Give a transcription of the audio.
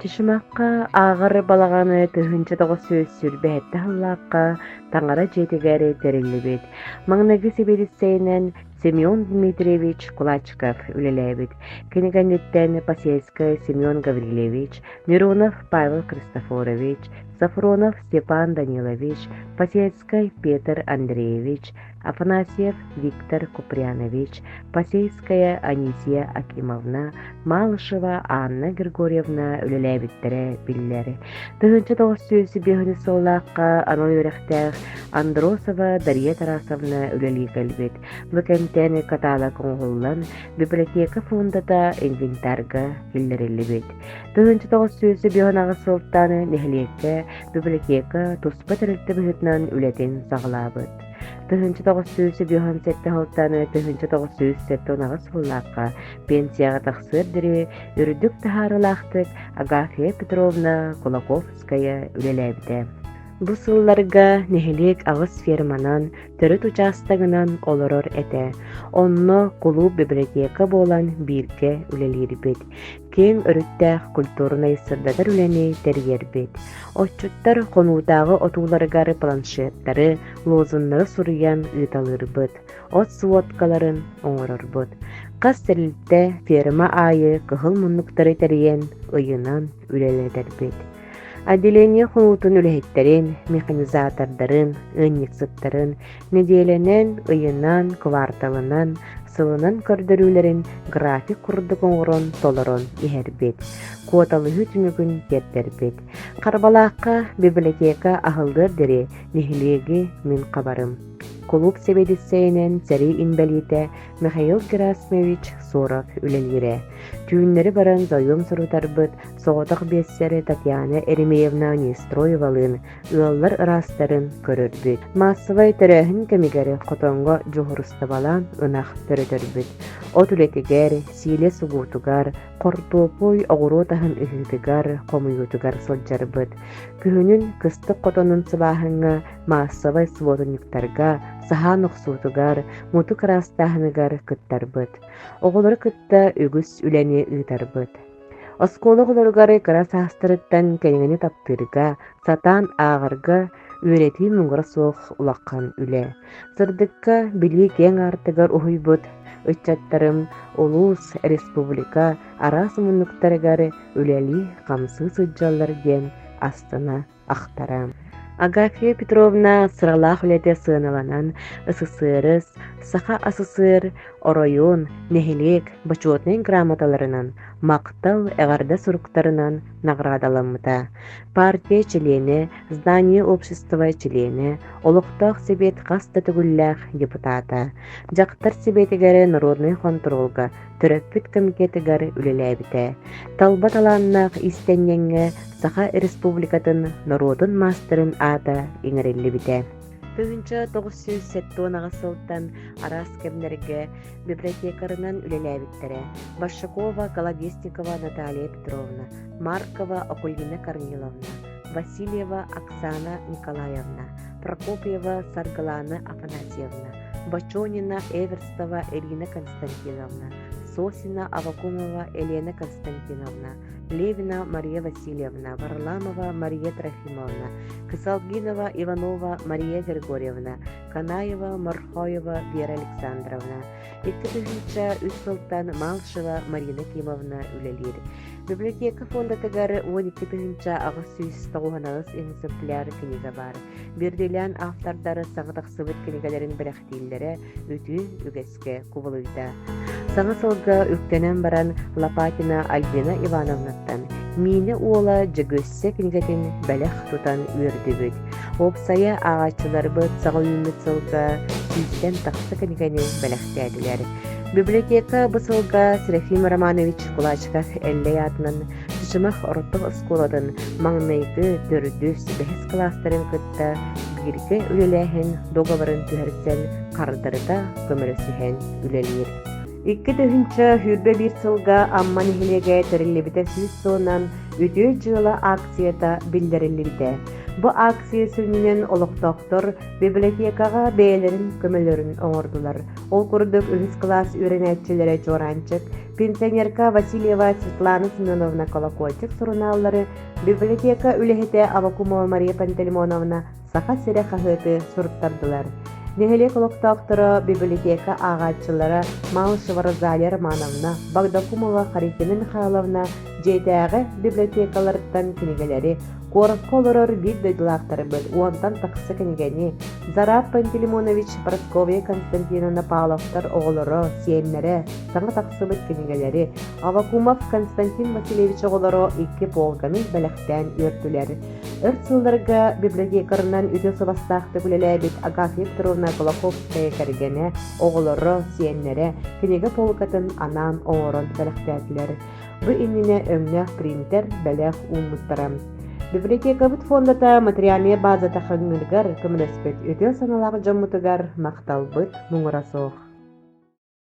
Тишимаққа ағыр балағаны тыһынча тоҕо сөз сүрбэһэтtä хыллааққа таҥара дьиэтигэр тэриллибит. Маҥнаги сибирисэйинэн Семен Дмитриевич Кулачков үлэлээбит. Кинигэнниттэн Пасейская Семен Гаврилевич, Миронов Павел Христофорович, Сафронов Степан Данилович, Пасейской Петр Андреевич, Афанасьев Виктор Купрянович, Пасейская Анисия Акимовна, Малышева Анна Григорьевна үлэлээбиттерэ биллэри. Тыһынча тоҕус сүүсү биэһини суолаахха анон үрэхтээх Андросова Дарья Тарасовна үлэлиикэлбит. Бөкэмтэн катаала коҥҕуллан библиотека фондата инвентарга киллэриллибит. Тыһынча тоҕус сүүсү биэһин аҕасылтан нэһилиэккэ библиотека туспа тэрэлтэ быһытынан үлэтин саҕалаабыт. Тыһынча тоҕус сүүсү биэһин сэтте хылтаны тыһынча тоҕус сүүс сэтте унаҕас фуллаакка пенсияға тахсыр дири үрдүк таһаарылаахтык Агафья Петровна Кулаковская үлэлээбитэ. Бу сылларга нэһилик аҕыс ферманан төрүт участагынан олорор этэ. Онно кулуу библиотека буолан бииргэ үлэлиирбит. Кең өрүттэх культурный сырдатар үлэни терьербит. Отчуттар хонуутаагы отууларыгар планшеттары, лозуннары суруян ыыталырбыт. От сводкаларын оҥорорбут. Кас терилтэ ферма аайы кыһыл муннуктары терийэн ыйынан үлэлэтербит. Отделение хунутун үлэһиттерин, механизатордарын, ынньыксыттарын, неделенен, ыйынан, кварталынан, сылынан көрдөрүүлэрин график курдук оҥорон толорон иһэрбит. Куоталыһы түнүгүн тертербит. Карбалаакка библиотека аһыллар дири нэһилиэги мин кабарым. Клуб себедиссэйинэн сэрии инвалите Михаил Герасимович Суров үлэлире. Түүннери баран зойум сурутарбыт соҕотох биэссэри Татьяна Эремеевна Нестроевалын ыаллар ырастарын көрөрбүт. Массовай төрөһүн кемигери хотоҥго дьуһурустабалан ынах төрөтөрбүт. От үлэтигер, сииле сугуутугар, кортуопуй оҕуруу таһын ыһыытыгар, хомуйуутугар сылдьарбыт. Күһүнүн кыстык хотонун сыбааһыҥҥа массовай сводуньуктарга, саһаан охсуутугар, муту кырастааһыныгар кыттарбыт. Оҕолору кытта үгүс үлэни ыытарбыт. Оскуолоҕолоругар кыра саастырыттан кэниҥини таптыырга, сатаан ааҕарга үөретии муҥара суох улаккан үлэ. Сырдыкка билии кең аартыгар уһуйбут. Ыччаттарым улус, республика, ара сымынныктарыгар үлэли хамсыы сылдьаллар диэн астына ахтара. Агафья Петровна сыралаах үлэте сыаналанан СССР, Саха СССР, оройун, нэһилик, бачуотнын грамоталарынан, мактал эҕарда суруктарынан наградаламмыта. Партия члены, здание общества члены, олохтоох себет хаста түгүллээх депутата. Дьахтар себетигери народный контролга, төрөппүт комитетигер үлэлээбите. Талба талааннаах истеннеңҥе Саха республикатын народун мастерын ата иҥэриллибите. Тыһынча 907 аҕасылтан арас кэмнэргэ библиотекарынан үлэлээбиттерэ. Башакова Колодесникова Наталья Петровна, Маркова Окульвина Корниловна, Васильева Оксана Николаевна, Прокопьева Саргалана Афанасьевна, Бачонина Эверстова Ирина Константиновна, Сосина Авакумова Елена Константиновна, Левина Мария Васильевна, Варламова Мария Трофимовна, Кысалгинова Иванова Мария Григорьевна, Канаева Мархоева Вера Александровна, Иккетыгынча Үссылтан Малышева Марина Кимовна үлэлир. Библиотека фондатыгар 12-тыгынча аҕыс сүүс тоҕуһанагыс экземпляр книга бар. Бирдилэн автордары саҥатахсыбыт книгаларын бэрахтииллэрэ үтүү үгэске кубулуйда. Саңа сылга үктенен баран Лопатина Альбина Ивановнаттан мине уола жөгөссө книгатын бэлэх тутан үөрдүбүт. Опсая ағачыларбыт саҕайыммыт сылга сүүстен тахсы книганы бэлэхтээдилэр. Библиотека бу сылга Серафим Романович Кулачков эллэйатынан тышымах ороттох оскуоладын маҥнайгы төрдүс бэхис класстарын кытта бирге үлэлээһин договорын түһэрсэн кардырыта көмөрөсүһэн үлэлиир. Икки тыһынча хүрбэ бир сылга амма нэһилиэгэ тэриллибитэ сүүс соонан үтүө дьыала акцията билдэриллибитэ. Бу акция сүнүнен олохтоохтор библиотекага бээлерин көмөлөрүн оҥордулар. Ол курдук үһүс класс үөрэнээччилэрэ жуоранчык Пенсионерка Васильева Светлана Семеновна Колокольчик суруналлары библиотека үлехете Авакумова Мария Пантелеймоновна саха сире хахыты суруттардылар. Нехеле колоктоктора библиотека агачылары Малышева Розалия Романовна, Багдакумова Харитина Михайловна жейтәгы библиотекалардан книгелери Коротко олорор бит дойдылақтары бөт, уантан тақсы книгени Зараб Пантелеймонович Прасковья Константиновна Павловтар оғылыры, сиеннері, саңа тақсы бөт книгелери Авакумов Константин Васильевич оғылыры икки полканы бәліқтен өртілер. Өрт сылдарға библиотекарынан үтесі бастақты күлелі бит Агафья Петровна Колоковская кәргені оғылыры, сиеннері, книга полкатын анан оғырын бәліқтәділер. Бұ иніне өңне принтер бәліқ ұлмыттарам. Библиотека бит фондата материальная база тахаңыргар көмөлөспөт өтө саналак жоммутугар макталбыт муңурасох.